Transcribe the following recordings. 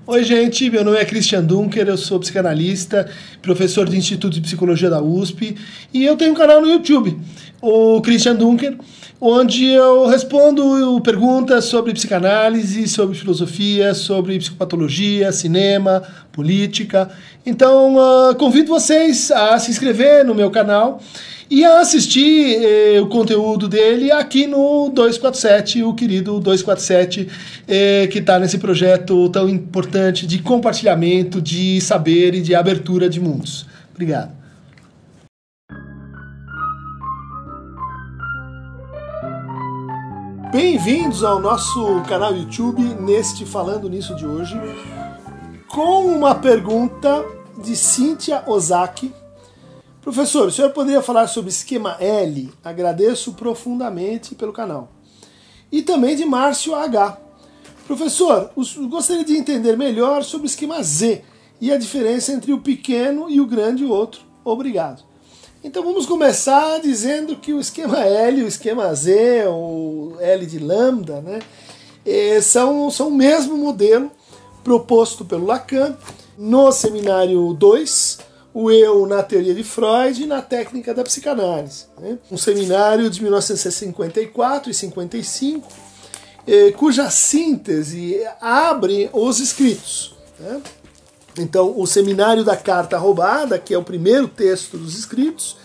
Oi gente, meu nome é Christian Dunker, eu sou psicanalista, professor do Instituto de Psicologia da USP e eu tenho um canal no YouTube, o Christian Dunker, onde eu respondo perguntas sobre psicanálise, sobre filosofia, sobre psicopatologia, cinema, política. Então convido vocês a se inscrever no meu canal e a assistir o conteúdo dele aqui no 247, o querido 247, que está nesse projeto tão importante de compartilhamento de saber e de abertura de mundos. Obrigado. Bem-vindos ao nosso canal YouTube, neste Falando Nisso de hoje, com uma pergunta de Cíntia Ozaki. Professor, o senhor poderia falar sobre esquema L? Agradeço profundamente pelo canal. E também de Márcio H. Professor, gostaria de entender melhor sobre o esquema Z e a diferença entre o pequeno e o grande outro. Obrigado. Então vamos começar dizendo que o esquema L, o esquema Z, ou L de lambda, né, são o mesmo modelo proposto pelo Lacan no seminário 2, o eu na teoria de Freud e na técnica da psicanálise. Né? Um seminário de 1954 e 55, cuja síntese abre os escritos. Né? Então, o seminário da Carta Roubada, que é o primeiro texto dos escritos,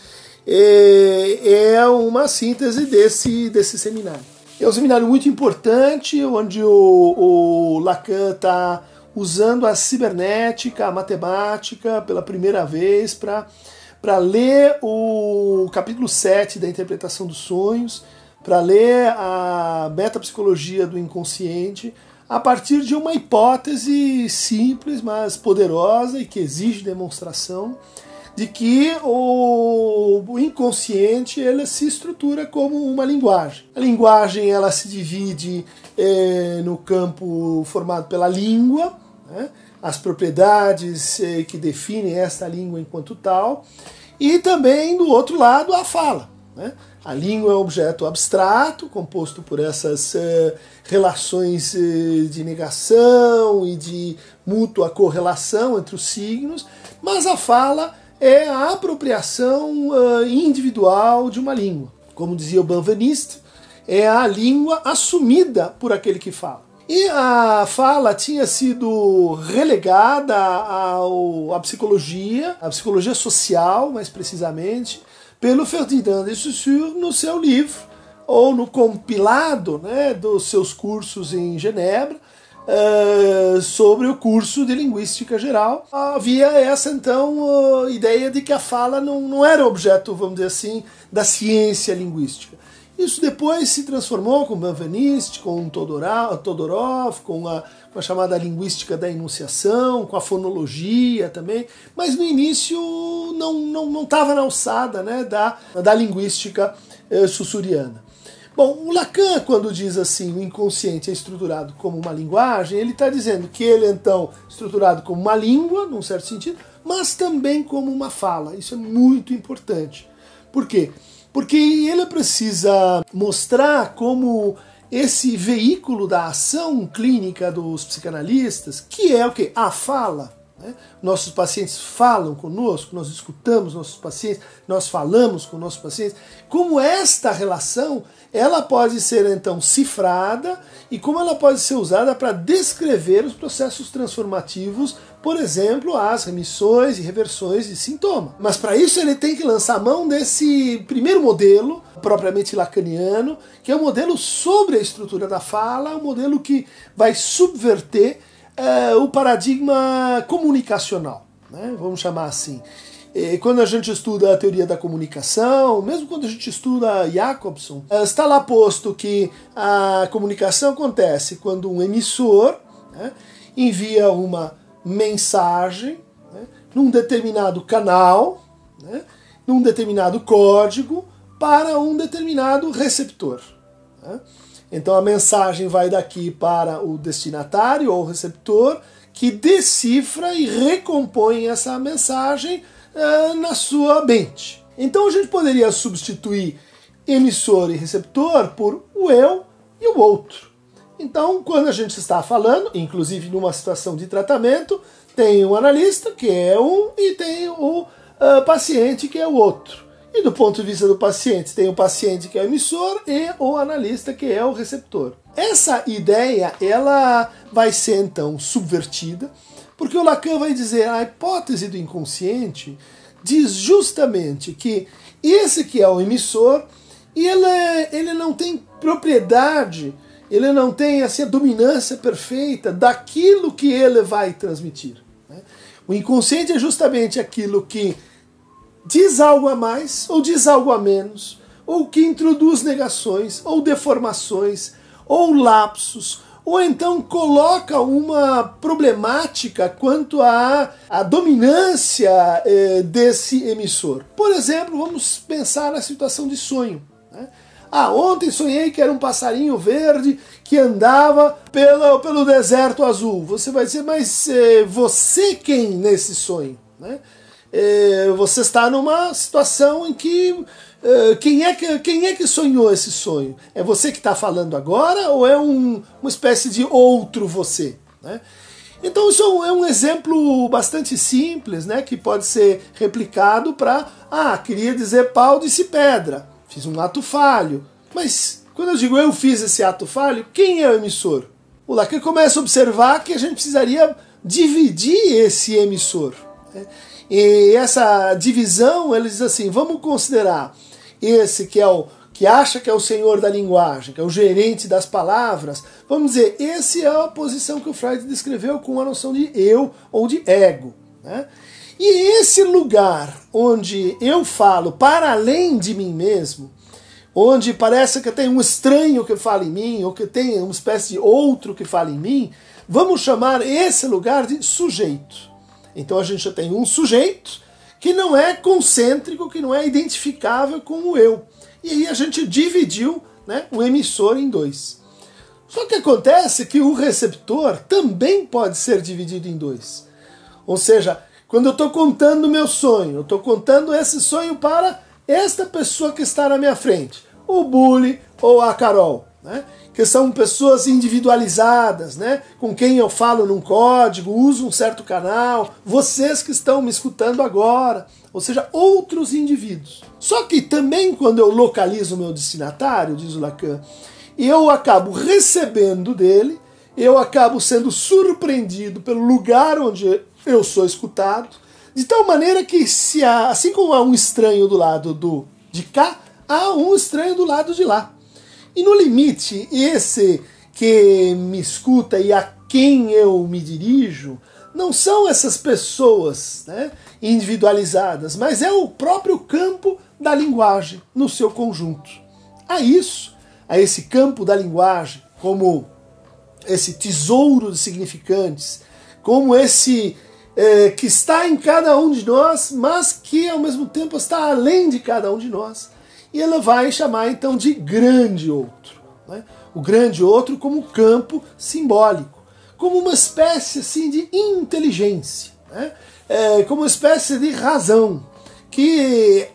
é uma síntese desse seminário. É um seminário muito importante, onde o Lacan está usando a cibernética, a matemática, pela primeira vez, para ler o capítulo 7 da interpretação dos sonhos, para ler a metapsicologia do inconsciente, a partir de uma hipótese simples, mas poderosa e que exige demonstração, de que o inconsciente ele se estrutura como uma linguagem. A linguagem ela se divide no campo formado pela língua, né, as propriedades que definem esta língua enquanto tal, e também do outro lado a fala. Né? A língua é um objeto abstrato, composto por essas relações de negação e de mútua correlação entre os signos, mas a fala é a apropriação individual de uma língua. Como dizia o Benveniste, é a língua assumida por aquele que fala. E a fala tinha sido relegada à psicologia social, mais precisamente, pelo Ferdinand de Saussure no seu livro, ou no compilado, né, dos seus cursos em Genebra, sobre o curso de Linguística Geral. Havia essa, então, ideia de que a fala não era objeto, vamos dizer assim, da ciência linguística. Isso depois se transformou com Benveniste, com Todorov, com a chamada linguística da enunciação, com a fonologia também, mas no início não estava na alçada, né, da linguística saussuriana. Bom, o Lacan, quando diz assim, o inconsciente é estruturado como uma linguagem, ele está dizendo que ele, então, é estruturado como uma língua, num certo sentido, mas também como uma fala. Isso é muito importante. Por quê? Porque ele precisa mostrar como esse veículo da ação clínica dos psicanalistas, que é o quê? A fala. Né? Nossos pacientes falam conosco, nós escutamos nossos pacientes, nós falamos com nossos pacientes. Como esta relação, ela pode ser então cifrada e como ela pode ser usada para descrever os processos transformativos, por exemplo, as remissões e reversões de sintoma. Mas para isso ele tem que lançar a mão desse primeiro modelo, propriamente lacaniano, que é um modelo sobre a estrutura da fala, um modelo que vai subverter o paradigma comunicacional, né? Vamos chamar assim. Quando a gente estuda a teoria da comunicação, mesmo quando a gente estuda Jacobson, está lá posto que a comunicação acontece quando um emissor, né, envia uma mensagem, né, num determinado canal, né, num determinado código, para um determinado receptor. Né? Então a mensagem vai daqui para o destinatário ou receptor, que decifra e recompõe essa mensagem na sua mente. Então a gente poderia substituir emissor e receptor por o eu e o outro. Então, quando a gente está falando, inclusive numa situação de tratamento, tem o analista, que é um, e tem o paciente, que é o outro. E do ponto de vista do paciente, tem o paciente, que é o emissor, e o analista, que é o receptor. Essa ideia, ela vai ser então subvertida, porque o Lacan vai dizer, a hipótese do inconsciente diz justamente que esse que é o emissor, ele não tem propriedade, ele não tem assim, a dominância perfeita daquilo que ele vai transmitir. Né? O inconsciente é justamente aquilo que diz algo a mais, ou diz algo a menos, ou que introduz negações, ou deformações, ou lapsos, ou então coloca uma problemática quanto à dominância desse emissor. Por exemplo, vamos pensar na situação de sonho. Né? Ontem sonhei que era um passarinho verde que andava pelo deserto azul. Você vai dizer, mas você quem nesse sonho? Né? Você está numa situação em que quem é que sonhou esse sonho? É você que está falando agora ou é uma espécie de outro você? Né? Então isso é um exemplo bastante simples, né, que pode ser replicado para, queria dizer pau, disse pedra, fiz um ato falho. Mas quando eu digo eu fiz esse ato falho, quem é o emissor? O Lacan começa a observar que a gente precisaria dividir esse emissor. Né? E essa divisão, ele diz assim, vamos considerar esse que é o que acha que é o senhor da linguagem, que é o gerente das palavras, vamos dizer, esse é a posição que o Freud descreveu com a noção de eu ou de ego. Né? E esse lugar onde eu falo para além de mim mesmo, onde parece que tem um estranho que fala em mim, ou que tem uma espécie de outro que fala em mim, vamos chamar esse lugar de sujeito. Então a gente já tem um sujeito que não é concêntrico, que não é identificável com o eu. E aí a gente dividiu, né, o emissor em dois. Só que acontece que o receptor também pode ser dividido em dois. Ou seja, quando eu estou contando o meu sonho, eu estou contando esse sonho para esta pessoa que está na minha frente, o Bully ou a Carol, né? Que são pessoas individualizadas, né? Com quem eu falo num código, uso um certo canal, vocês que estão me escutando agora, ou seja, outros indivíduos. Só que também quando eu localizo o meu destinatário, diz o Lacan, eu acabo recebendo dele, eu acabo sendo surpreendido pelo lugar onde eu sou escutado, de tal maneira que assim como há um estranho do lado de cá, há um estranho do lado de lá. E no limite, esse que me escuta e a quem eu me dirijo, não são essas pessoas, né, individualizadas, mas é o próprio campo da linguagem no seu conjunto. A esse campo da linguagem, como esse tesouro de significantes, como esse que está em cada um de nós, mas que ao mesmo tempo está além de cada um de nós. E ela vai chamar então de grande outro. Né? O grande outro como campo simbólico, como uma espécie assim, de inteligência, né? Como uma espécie de razão que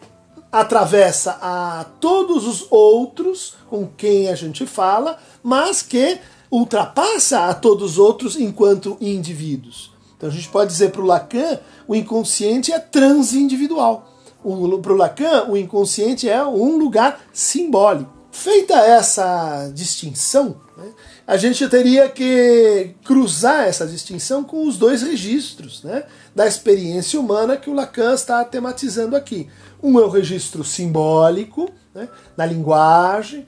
atravessa a todos os outros com quem a gente fala, mas que ultrapassa a todos os outros enquanto indivíduos. Então a gente pode dizer para o Lacan, o inconsciente é transindividual. Para o Lacan, o inconsciente é um lugar simbólico. Feita essa distinção, né, a gente teria que cruzar essa distinção com os dois registros, né, da experiência humana que o Lacan está tematizando aqui. Um é o registro simbólico, né, da linguagem,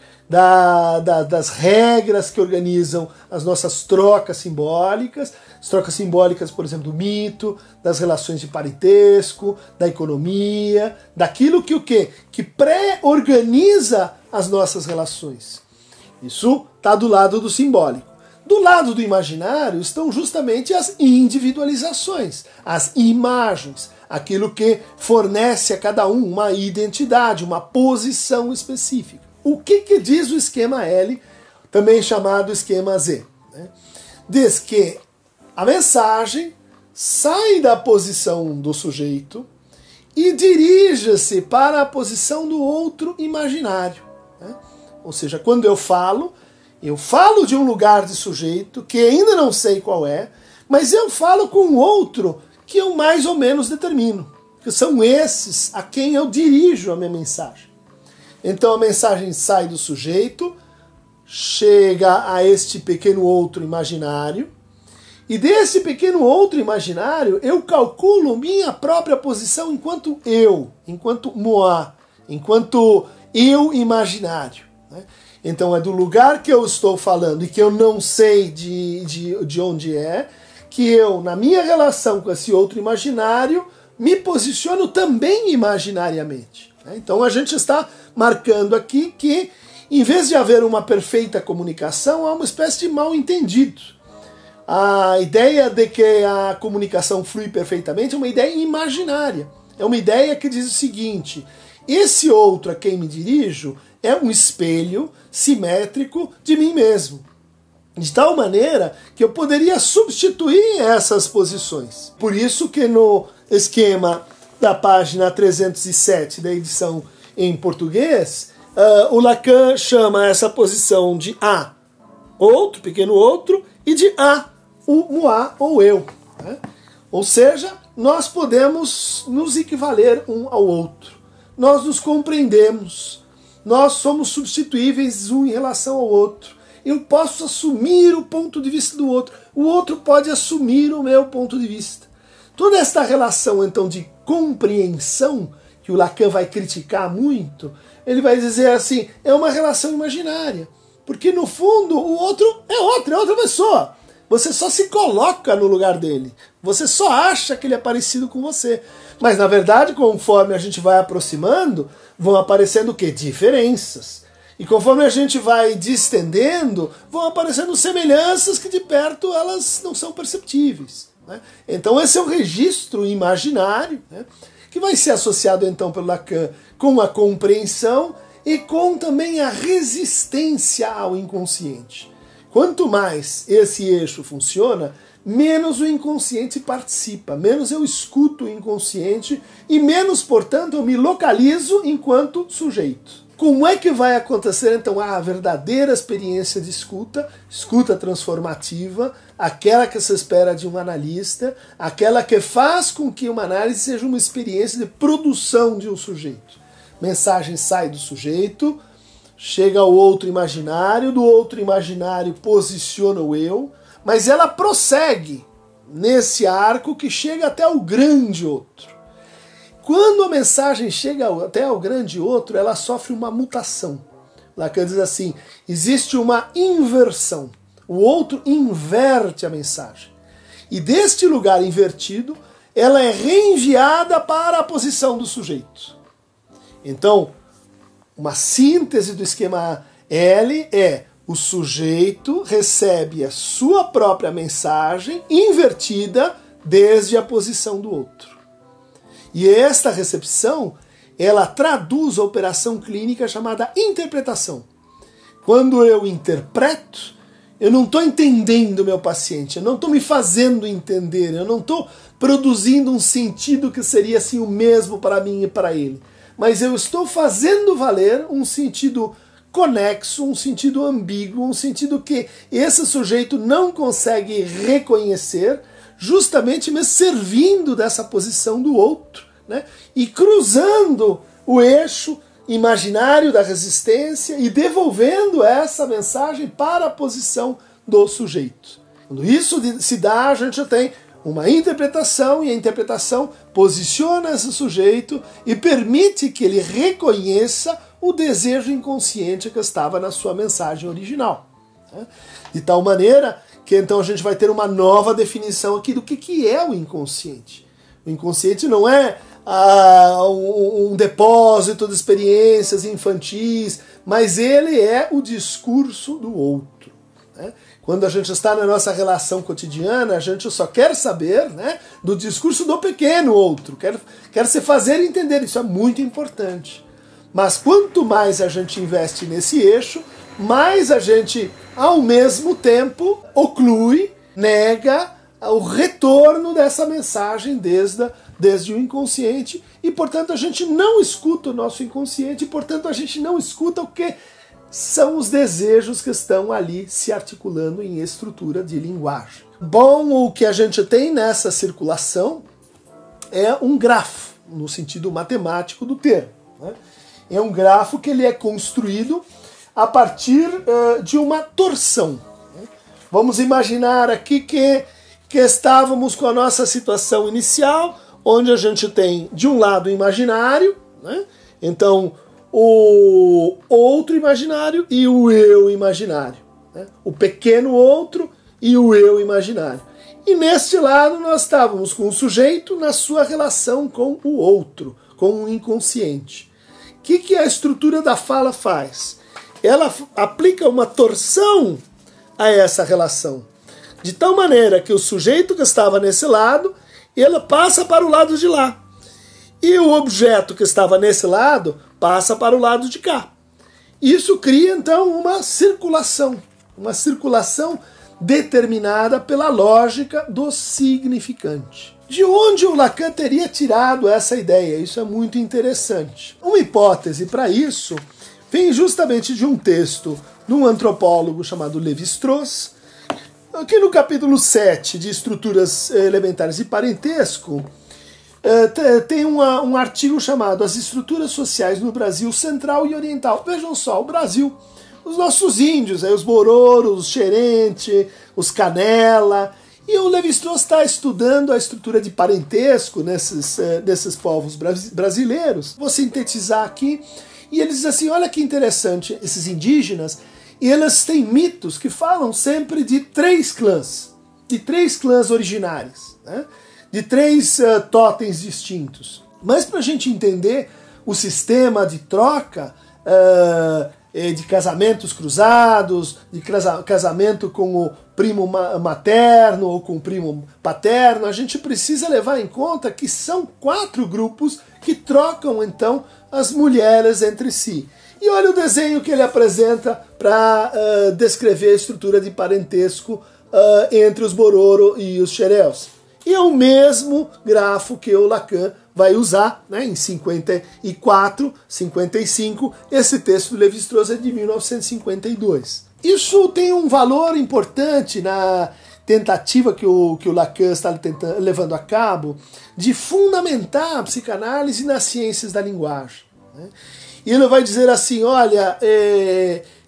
das regras que organizam as nossas trocas simbólicas, as trocas simbólicas, por exemplo, do mito, das relações de parentesco, da economia, daquilo que o quê? Que pré-organiza as nossas relações. Isso está do lado do simbólico. Do lado do imaginário estão justamente as individualizações, as imagens, aquilo que fornece a cada um uma identidade, uma posição específica. O que diz o esquema L, também chamado esquema Z? Né? Diz que a mensagem sai da posição do sujeito e dirige-se para a posição do outro imaginário. Né? Ou seja, quando eu falo, Eu falo de um lugar de sujeito que ainda não sei qual é, mas eu falo com outro que eu mais ou menos determino, que são esses a quem eu dirijo a minha mensagem. Então a mensagem sai do sujeito, chega a este pequeno outro imaginário, e desse pequeno outro imaginário eu calculo minha própria posição enquanto eu, enquanto moi, enquanto eu imaginário, né? Então é do lugar que eu estou falando e que eu não sei de onde é, que eu, na minha relação com esse outro imaginário, me posiciono também imaginariamente. Então a gente está marcando aqui que, em vez de haver uma perfeita comunicação, há uma espécie de mal-entendido. A ideia de que a comunicação flui perfeitamente é uma ideia imaginária. É uma ideia que diz o seguinte: esse outro a quem me dirijo é um espelho simétrico de mim mesmo. De tal maneira que eu poderia substituir essas posições. Por isso que no esquema da página 307 da edição em português, o Lacan chama essa posição de A, outro, pequeno outro, e de A, o moi ou eu. Né? Ou seja, nós podemos nos equivaler um ao outro. Nós nos compreendemos. Nós somos substituíveis um em relação ao outro. Eu posso assumir o ponto de vista do outro. O outro pode assumir o meu ponto de vista. Toda esta relação, então, de compreensão, que o Lacan vai criticar muito, ele vai dizer assim, é uma relação imaginária. Porque, no fundo, o outro é outra pessoa. Você só se coloca no lugar dele. Você só acha que ele é parecido com você. Mas, na verdade, conforme a gente vai aproximando, vão aparecendo o quê? Diferenças. E conforme a gente vai distendendo, vão aparecendo semelhanças que de perto elas não são perceptíveis. Né? Então esse é o registro imaginário, né? Que vai ser associado então pelo Lacan com a compreensão e com também a resistência ao inconsciente. Quanto mais esse eixo funciona, menos o inconsciente participa, menos eu escuto o inconsciente e menos, portanto, eu me localizo enquanto sujeito. Como é que vai acontecer, então, a verdadeira experiência de escuta, escuta transformativa, aquela que se espera de um analista, aquela que faz com que uma análise seja uma experiência de produção de um sujeito. Mensagem sai do sujeito, chega ao outro imaginário, do outro imaginário posiciona o eu, mas ela prossegue nesse arco que chega até o grande outro. Quando a mensagem chega até ao grande outro, ela sofre uma mutação. Lacan diz assim, existe uma inversão. O outro inverte a mensagem. E deste lugar invertido, ela é reenviada para a posição do sujeito. Então, uma síntese do esquema L é o sujeito recebe a sua própria mensagem invertida desde a posição do outro. E esta recepção, ela traduz a operação clínica chamada interpretação. Quando eu interpreto, eu não estou entendendo o meu paciente, eu não estou me fazendo entender, eu não estou produzindo um sentido que seria assim o mesmo para mim e para ele. Mas eu estou fazendo valer um sentido conexo, um sentido ambíguo, um sentido que esse sujeito não consegue reconhecer, justamente me servindo dessa posição do outro, né? E cruzando o eixo imaginário da resistência e devolvendo essa mensagem para a posição do sujeito. Quando isso se dá, a gente tem uma interpretação, e a interpretação posiciona esse sujeito e permite que ele reconheça o desejo inconsciente que estava na sua mensagem original. De tal maneira que então a gente vai ter uma nova definição aqui do que é o inconsciente. O inconsciente não é um depósito de experiências infantis, mas ele é o discurso do outro. Né? Quando a gente está na nossa relação cotidiana, a gente só quer saber, né, do discurso do pequeno outro, quer se fazer entender, isso é muito importante. Mas quanto mais a gente investe nesse eixo, mais a gente, ao mesmo tempo, oclui, nega o retorno dessa mensagem desde o inconsciente, e, portanto, a gente não escuta o nosso inconsciente, e, portanto, a gente não escuta o que são os desejos que estão ali se articulando em estrutura de linguagem. Bom, o que a gente tem nessa circulação é um grafo, no sentido matemático do termo, né? É um grafo que ele é construído a partir de uma torção. Vamos imaginar aqui que estávamos com a nossa situação inicial, onde a gente tem, de um lado, o imaginário, né? Então, o outro imaginário e o eu imaginário, né? O pequeno outro e o eu imaginário. E neste lado nós estávamos com o sujeito na sua relação com o outro, com o inconsciente. O que a estrutura da fala faz? Ela aplica uma torção a essa relação, de tal maneira que o sujeito que estava nesse lado, ele passa para o lado de lá. E o objeto que estava nesse lado passa para o lado de cá. Isso cria, então, uma circulação determinada pela lógica do significante. De onde o Lacan teria tirado essa ideia? Isso é muito interessante. Uma hipótese para isso vem justamente de um texto de um antropólogo chamado Lévi-Strauss, que no capítulo 7 de Estruturas Elementares de Parentesco tem um artigo chamado As Estruturas Sociais no Brasil Central e Oriental. Vejam só, o Brasil, os nossos índios, os Bororos, os Xerente, os Canela, e o Lévi-Strauss está estudando a estrutura de parentesco desses povos brasileiros. Vou sintetizar aqui, e ele diz assim, olha que interessante, esses indígenas, eles têm mitos que falam sempre de três clãs originários, né? De três totens distintos. Mas para a gente entender o sistema de troca, de casamentos cruzados, de casamento com o primo materno ou com o primo paterno, a gente precisa levar em conta que são 4 grupos que trocam então as mulheres entre si. E olha o desenho que ele apresenta para descrever a estrutura de parentesco entre os Bororo e os Xereus. E é o mesmo grafo que o Lacan vai usar, né, em 54, 55, esse texto do Lévi-Strauss é de 1952. Isso tem um valor importante na tentativa que o Lacan está levando a cabo de fundamentar a psicanálise nas ciências da linguagem, né? E ele vai dizer assim, olha,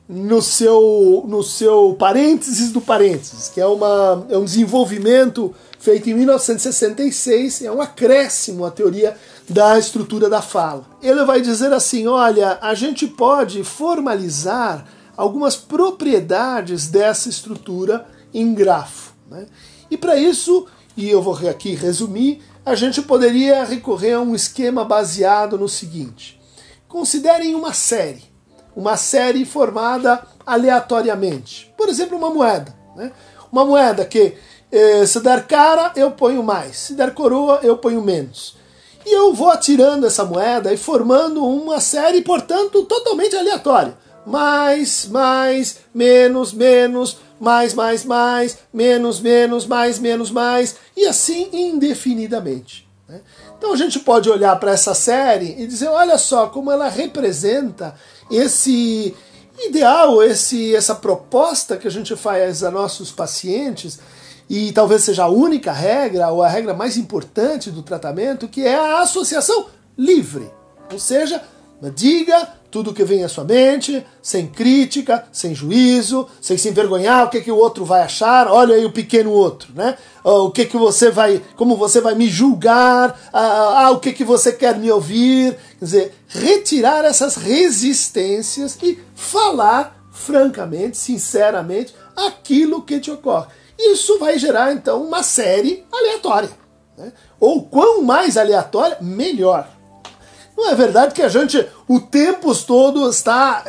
no seu parênteses do parênteses, que é um desenvolvimento feito em 1966, é um acréscimo à teoria da estrutura da fala. Ele vai dizer assim, olha, a gente pode formalizar algumas propriedades dessa estrutura em grafo, né? E para isso, e eu vou aqui resumir, a gente poderia recorrer a um esquema baseado no seguinte. Considerem uma série formada aleatoriamente. Por exemplo, uma moeda, né? Uma moeda que se der cara, eu ponho mais. Se der coroa, eu ponho menos. E eu vou atirando essa moeda e formando uma série, portanto, totalmente aleatória. Mais, menos, mais, menos, mais, e assim indefinidamente, né? Então a gente pode olhar para essa série e dizer, olha só como ela representa esse ideal, essa proposta que a gente faz a nossos pacientes, e talvez seja a única regra, ou a regra mais importante do tratamento, que é a associação livre. Ou seja, diga tudo o que vem à sua mente, sem crítica, sem juízo, sem se envergonhar, o que o outro vai achar, olha aí o pequeno outro, né? Como você vai me julgar, o que você quer me ouvir, quer dizer, retirar essas resistências e falar francamente, sinceramente, aquilo que te ocorre. Isso vai gerar, então, uma série aleatória, né? Ou quanto mais aleatória, melhor. Não é verdade que a gente, o tempo todo, está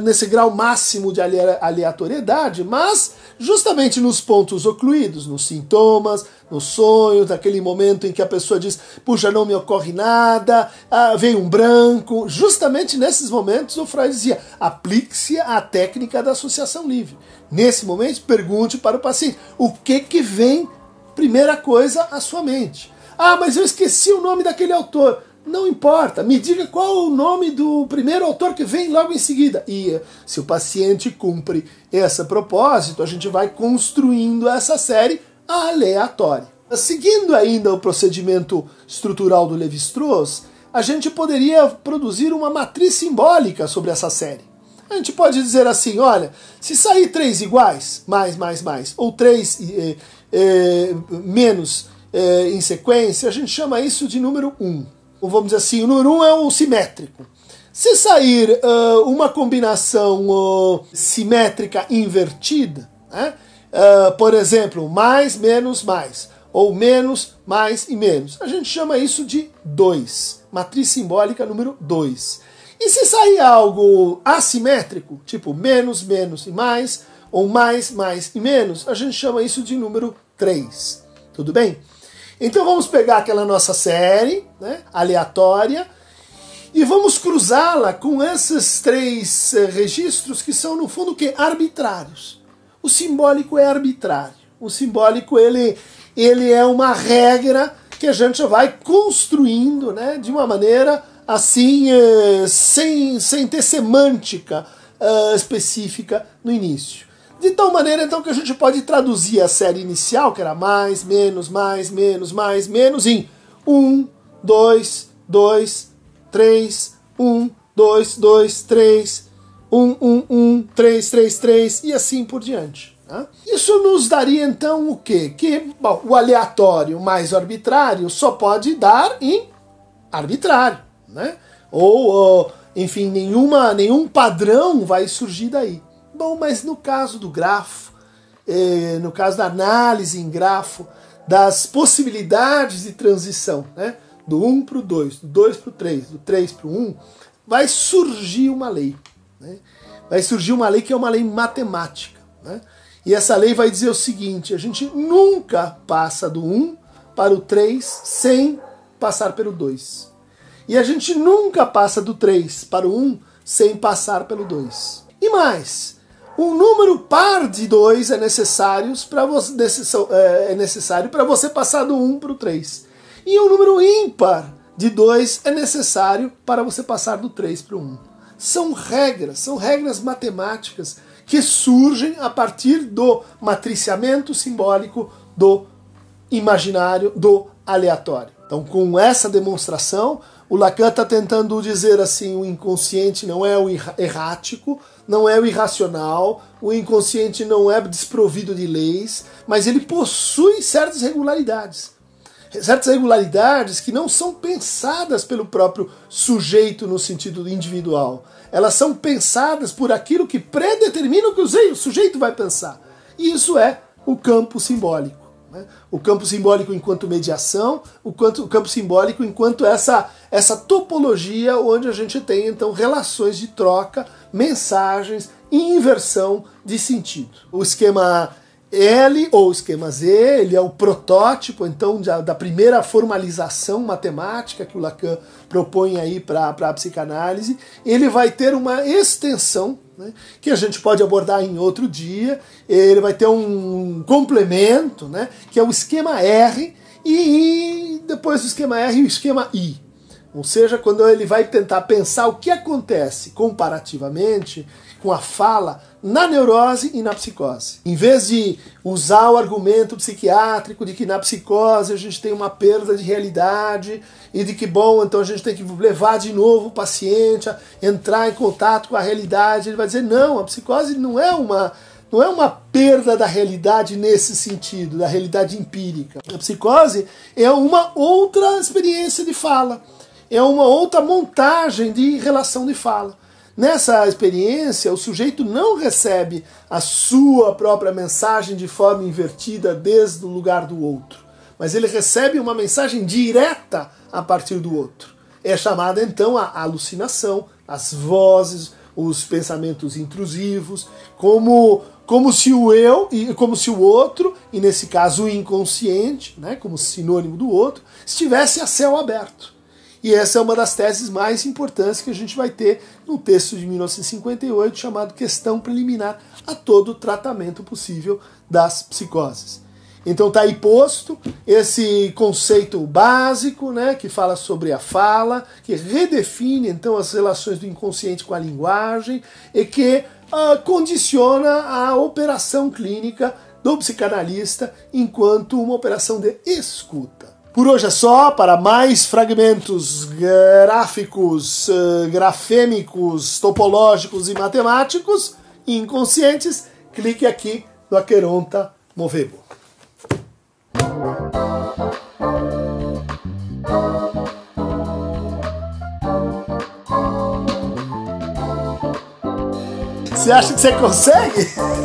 nesse grau máximo de aleatoriedade, mas justamente nos pontos ocluídos, nos sintomas, nos sonhos, naquele momento em que a pessoa diz, puxa, não me ocorre nada, vem um branco. Justamente nesses momentos, o Freud dizia, aplique-se a técnica da associação livre. Nesse momento, pergunte para o paciente, o que vem, primeira coisa, à sua mente? Ah, mas eu esqueci o nome daquele autor. Não importa, me diga qual o nome do primeiro autor que vem logo em seguida. E se o paciente cumpre esse propósito, a gente vai construindo essa série aleatória. Seguindo ainda o procedimento estrutural do Lévi-Strauss, a gente poderia produzir uma matriz simbólica sobre essa série. A gente pode dizer assim, olha, se sair 3 iguais, mais, ou 3 menos em sequência, a gente chama isso de número 1. Ou vamos dizer assim, o número 1 é o simétrico. Se sair uma combinação simétrica invertida, né? Por exemplo, mais, mais, ou menos, mais e menos, a gente chama isso de 2. Matriz simbólica número 2. E se sair algo assimétrico, tipo menos e mais, ou mais e menos, a gente chama isso de número 3. Tudo bem? Então vamos pegar aquela nossa série, né, aleatória, e vamos cruzá-la com esses 3 registros que são, no fundo, que arbitrários. O simbólico é arbitrário. O simbólico ele é uma regra que a gente vai construindo, né, de uma maneira assim, sem ter semântica específica no início. De tal maneira, então, que a gente pode traduzir a série inicial, que era mais, menos, em 1, 2, 3, 1, 2, 3, 1, 3, e assim por diante. Tá? Isso nos daria, então, o quê? Que bom, o aleatório mais o arbitrário só pode dar em arbitrário, né? Ou enfim, nenhum padrão vai surgir daí. Bom, mas no caso do grafo, no caso da análise em grafo, das possibilidades de transição, né? Do 1 para o 2, do 2 para o 3, do 3 para o 1, vai surgir uma lei. Né? Vai surgir uma lei que é uma lei matemática. Né? E essa lei vai dizer o seguinte, a gente nunca passa do 1 para o 3 sem passar pelo 2. E a gente nunca passa do 3 para o 1 sem passar pelo 2. E mais, um número par de 2 é necessário para você passar do 1 para o 3. E um número ímpar de 2 é necessário para você passar do 3 para o 1. São regras matemáticas que surgem a partir do matriciamento simbólico do imaginário, do aleatório. Então, com essa demonstração, o Lacan está tentando dizer assim, o inconsciente não é o errático, não é o irracional, o inconsciente não é desprovido de leis, mas ele possui certas regularidades. Certas regularidades que não são pensadas pelo próprio sujeito no sentido individual. Elas são pensadas por aquilo que predetermina o que o sujeito vai pensar. E isso é o campo simbólico. O campo simbólico enquanto mediação, o campo simbólico enquanto essa topologia onde a gente tem então relações de troca, mensagens e inversão de sentido. O esquema L ou esquema Z, ele é o protótipo então da primeira formalização matemática que o Lacan propõe aí para a psicanálise. Ele vai ter uma extensão, né, que a gente pode abordar em outro dia. Ele vai ter um complemento, né, que é o esquema R, e depois do esquema R o esquema I. Ou seja, quando ele vai tentar pensar o que acontece comparativamente com a fala na neurose e na psicose. Em vez de usar o argumento psiquiátrico de que na psicose a gente tem uma perda de realidade e de que, bom, então a gente tem que levar de novo o paciente a entrar em contato com a realidade, ele vai dizer, não, a psicose não é uma perda da realidade nesse sentido, da realidade empírica. A psicose é uma outra experiência de fala, é uma outra montagem de relação de fala. Nessa experiência, o sujeito não recebe a sua própria mensagem de forma invertida desde o lugar do outro, mas ele recebe uma mensagem direta a partir do outro. É chamada então a alucinação, as vozes, os pensamentos intrusivos, como se o eu, como se o outro, e nesse caso o inconsciente, né, como sinônimo do outro, estivesse a céu aberto. E essa é uma das teses mais importantes que a gente vai ter no texto de 1958, chamado Questão Preliminar a todo tratamento possível das psicoses. Então tá aí posto esse conceito básico, né, que fala sobre a fala, que redefine então as relações do inconsciente com a linguagem e que condiciona a operação clínica do psicanalista enquanto uma operação de escuta. Por hoje é só. Para mais fragmentos gráficos, grafêmicos, topológicos e matemáticos inconscientes, clique aqui no Aqueronta Movebo. Você acha que você consegue?